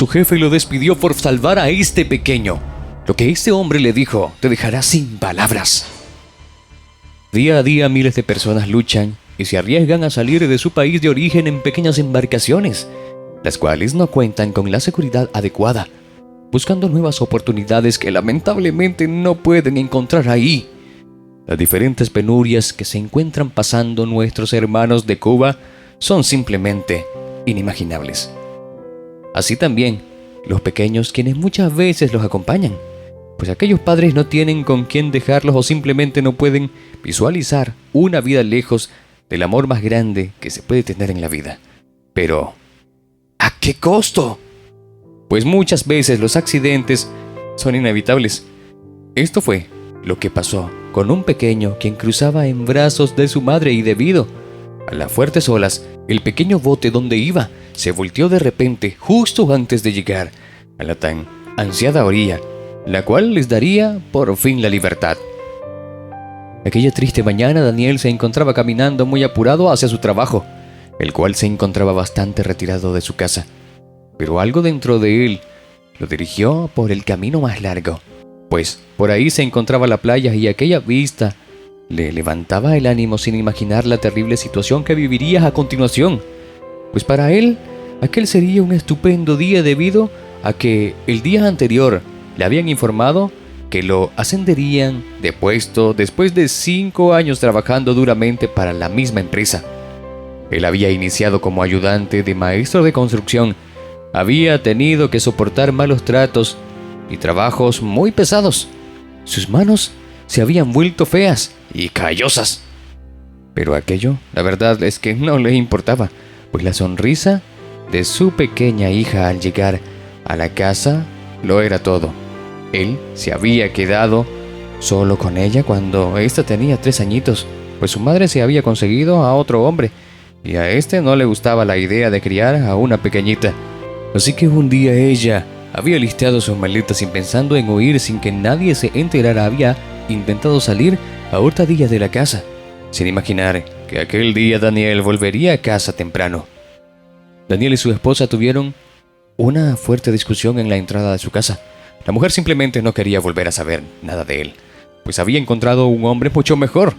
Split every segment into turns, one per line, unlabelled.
su jefe lo despidió por salvar a este pequeño. Lo que este hombre le dijo te dejará sin palabras. Día a día miles de personas luchan y se arriesgan a salir de su país de origen en pequeñas embarcaciones, las cuales no cuentan con la seguridad adecuada, buscando nuevas oportunidades que lamentablemente no pueden encontrar ahí. Las diferentes penurias que se encuentran pasando nuestros hermanos de Cuba son simplemente inimaginables. Así también los pequeños, quienes muchas veces los acompañan, pues aquellos padres no tienen con quién dejarlos o simplemente no pueden visualizar una vida lejos del amor más grande que se puede tener en la vida. Pero, ¿a qué costo? Pues muchas veces los accidentes son inevitables. Esto fue lo que pasó con un pequeño quien cruzaba en brazos de su madre y debido a las fuertes olas, el pequeño bote donde iba se volteó de repente justo antes de llegar a la tan ansiada orilla, la cual les daría por fin la libertad. Aquella triste mañana Daniel se encontraba caminando muy apurado hacia su trabajo, el cual se encontraba bastante retirado de su casa, pero algo dentro de él lo dirigió por el camino más largo, pues por ahí se encontraba la playa y aquella vista le levantaba el ánimo sin imaginar la terrible situación que viviría a continuación, pues para él aquel sería un estupendo día debido a que el día anterior le habían informado que lo ascenderían de puesto después de 5 años trabajando duramente para la misma empresa. Él había iniciado como ayudante de maestro de construcción, había tenido que soportar malos tratos y trabajos muy pesados. Sus manos se habían vuelto feas y callosas. Pero aquello, la verdad es que no le importaba, pues la sonrisa de su pequeña hija al llegar a la casa lo era todo. Él se había quedado solo con ella cuando ésta tenía 3 añitos, pues su madre se había conseguido a otro hombre y a este no le gustaba la idea de criar a una pequeñita. Así que un día ella había listado sus maletas y pensando en huir sin que nadie se enterara había intentado salir a hurtadillas de la casa, sin imaginar que aquel día Daniel volvería a casa temprano. Daniel y su esposa tuvieron una fuerte discusión en la entrada de su casa. La mujer simplemente no quería volver a saber nada de él, pues había encontrado un hombre mucho mejor.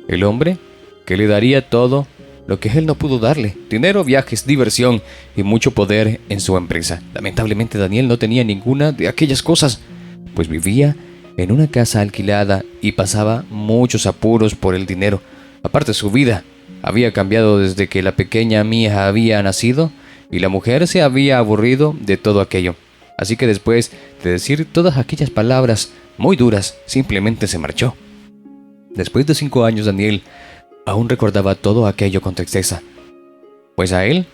El hombre que le daría todo lo que él no pudo darle: dinero, viajes, diversión y mucho poder en su empresa. Lamentablemente Daniel no tenía ninguna de aquellas cosas, pues vivía en una casa alquilada y pasaba muchos apuros por el dinero. Aparte, su vida había cambiado desde que la pequeña Mía había nacido y la mujer se había aburrido de todo aquello. Así que después de decir todas aquellas palabras muy duras, simplemente se marchó. Después de 5 años, Daniel aún recordaba todo aquello con tristeza, pues a él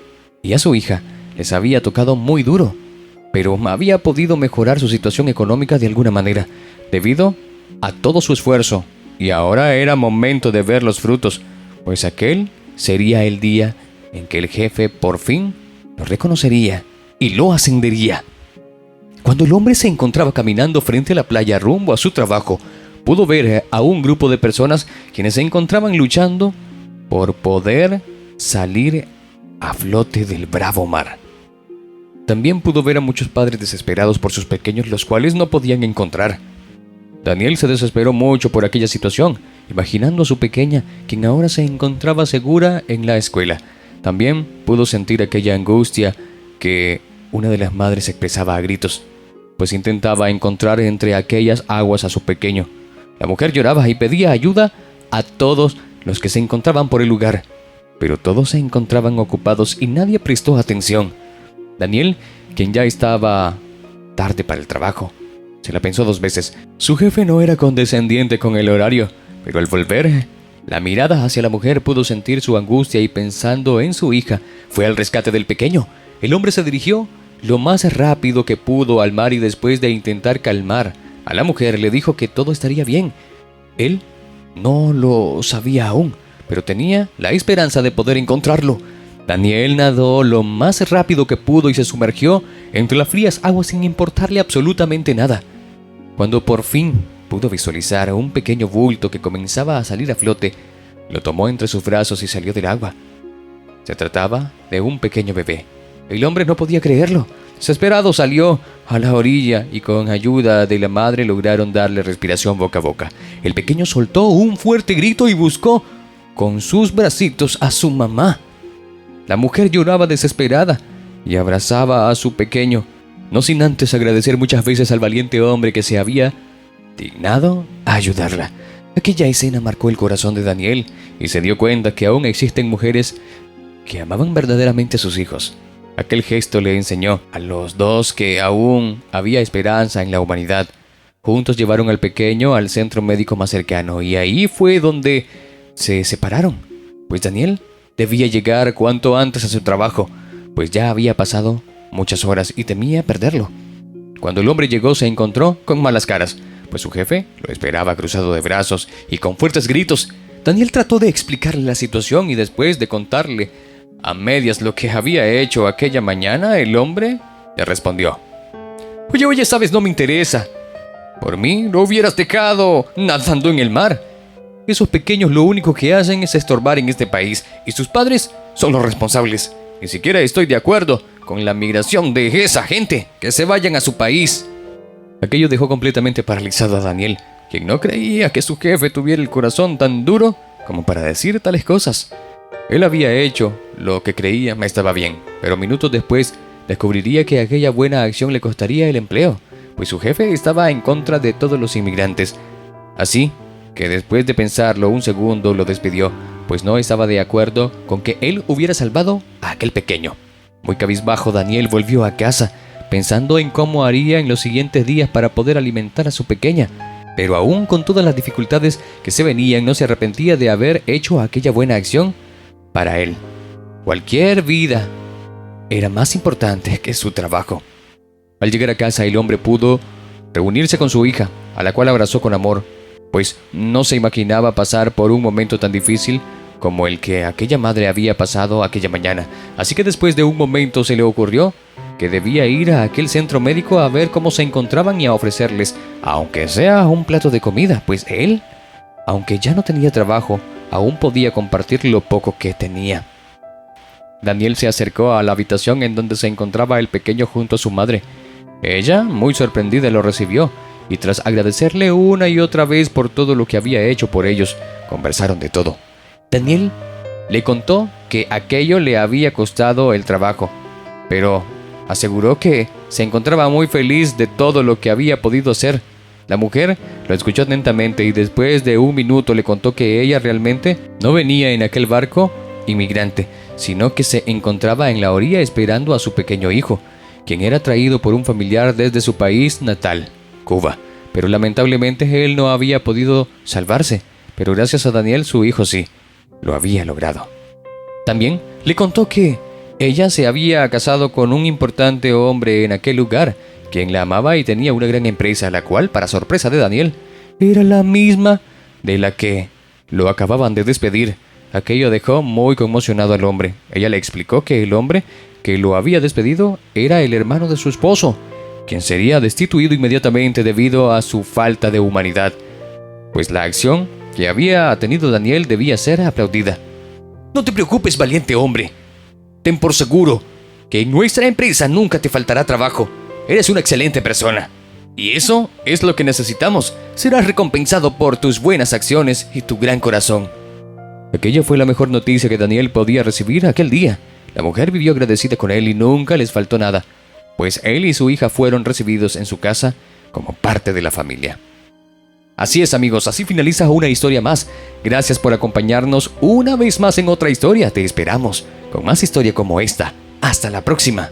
y a su hija les había tocado muy duro, pero había podido mejorar su situación económica de alguna manera, debido a todo su esfuerzo, y ahora era momento de ver los frutos, pues aquel sería el día en que el jefe por fin lo reconocería y lo ascendería. Cuando el hombre se encontraba caminando frente a la playa rumbo a su trabajo, pudo ver a un grupo de personas quienes se encontraban luchando por poder salir a flote del bravo mar. También pudo ver a muchos padres desesperados por sus pequeños, los cuales no podían encontrar. Daniel se desesperó mucho por aquella situación, imaginando a su pequeña, quien ahora se encontraba segura en la escuela. También pudo sentir aquella angustia que una de las madres expresaba a gritos, pues intentaba encontrar entre aquellas aguas a su pequeño. La mujer lloraba y pedía ayuda a todos los que se encontraban por el lugar, pero todos se encontraban ocupados y nadie prestó atención. Daniel, quien ya estaba tarde para el trabajo, se la pensó 2 veces. Su jefe no era condescendiente con el horario, pero al volver la mirada hacia la mujer pudo sentir su angustia y pensando en su hija, fue al rescate del pequeño. El hombre se dirigió lo más rápido que pudo al mar y después de intentar calmar a la mujer le dijo que todo estaría bien. Él no lo sabía aún, pero tenía la esperanza de poder encontrarlo. Daniel nadó lo más rápido que pudo y se sumergió entre las frías aguas sin importarle absolutamente nada. Cuando por fin pudo visualizar a un pequeño bulto que comenzaba a salir a flote, lo tomó entre sus brazos y salió del agua. Se trataba de un pequeño bebé. El hombre no podía creerlo. Desesperado salió a la orilla y con ayuda de la madre lograron darle respiración boca a boca. El pequeño soltó un fuerte grito y buscó con sus bracitos a su mamá. La mujer lloraba desesperada y abrazaba a su pequeño, no sin antes agradecer muchas veces al valiente hombre que se había dignado a ayudarla. Aquella escena marcó el corazón de Daniel y se dio cuenta que aún existen mujeres que amaban verdaderamente a sus hijos. Aquel gesto le enseñó a los dos que aún había esperanza en la humanidad. Juntos llevaron al pequeño al centro médico más cercano y ahí fue donde se separaron, pues Daniel debía llegar cuanto antes a su trabajo, pues ya había pasado muchas horas y temía perderlo. Cuando el hombre llegó se encontró con malas caras, pues su jefe lo esperaba cruzado de brazos y con fuertes gritos. Daniel trató de explicarle la situación y después de contarle a medias lo que había hecho aquella mañana, el hombre le respondió: Oye, ¿sabes? No me interesa. Por mí lo hubieras dejado nadando en el mar. Esos pequeños lo único que hacen es estorbar en este país y sus padres son los responsables. Ni siquiera estoy de acuerdo con la migración de esa gente. Que se vayan a su país. Aquello dejó completamente paralizado a Daniel, quien no creía que su jefe tuviera el corazón tan duro como para decir tales cosas. Él había hecho lo que creía estaba bien, pero minutos después descubriría que aquella buena acción le costaría el empleo, pues su jefe estaba en contra de todos los inmigrantes. Así que después de pensarlo un segundo lo despidió, pues no estaba de acuerdo con que él hubiera salvado a aquel pequeño. Muy cabizbajo, Daniel volvió a casa, pensando en cómo haría en los siguientes días para poder alimentar a su pequeña. Pero aún con todas las dificultades que se venían, no se arrepentía de haber hecho aquella buena acción. Para él, cualquier vida era más importante que su trabajo. Al llegar a casa, el hombre pudo reunirse con su hija, a la cual abrazó con amor, pues no se imaginaba pasar por un momento tan difícil como el que aquella madre había pasado aquella mañana. Así que después de un momento se le ocurrió que debía ir a aquel centro médico a ver cómo se encontraban y a ofrecerles, aunque sea un plato de comida, pues él, aunque ya no tenía trabajo, aún podía compartir lo poco que tenía. Daniel se acercó a la habitación en donde se encontraba el pequeño junto a su madre. Ella, muy sorprendida, lo recibió y tras agradecerle una y otra vez por todo lo que había hecho por ellos, conversaron de todo. Daniel le contó que aquello le había costado el trabajo, pero aseguró que se encontraba muy feliz de todo lo que había podido hacer. La mujer lo escuchó atentamente y después de un minuto le contó que ella realmente no venía en aquel barco inmigrante, sino que se encontraba en la orilla esperando a su pequeño hijo, quien era traído por un familiar desde su país natal, Cuba. Pero lamentablemente él no había podido salvarse, pero gracias a Daniel su hijo sí, lo había logrado. También le contó que ella se había casado con un importante hombre en aquel lugar, quien la amaba y tenía una gran empresa, la cual, para sorpresa de Daniel, era la misma de la que lo acababan de despedir. Aquello dejó muy conmocionado al hombre. Ella le explicó que el hombre que lo había despedido era el hermano de su esposo, quien sería destituido inmediatamente debido a su falta de humanidad, pues la acción que había tenido Daniel debía ser aplaudida. No te preocupes, valiente hombre. Ten por seguro que en nuestra empresa nunca te faltará trabajo. Eres una excelente persona. Y eso es lo que necesitamos. Serás recompensado por tus buenas acciones y tu gran corazón. Aquella fue la mejor noticia que Daniel podía recibir aquel día. La mujer vivió agradecida con él y nunca les faltó nada, pues él y su hija fueron recibidos en su casa como parte de la familia. Así es, amigos, así finaliza una historia más. Gracias por acompañarnos una vez más en otra historia. Te esperamos con más historia como esta. Hasta la próxima.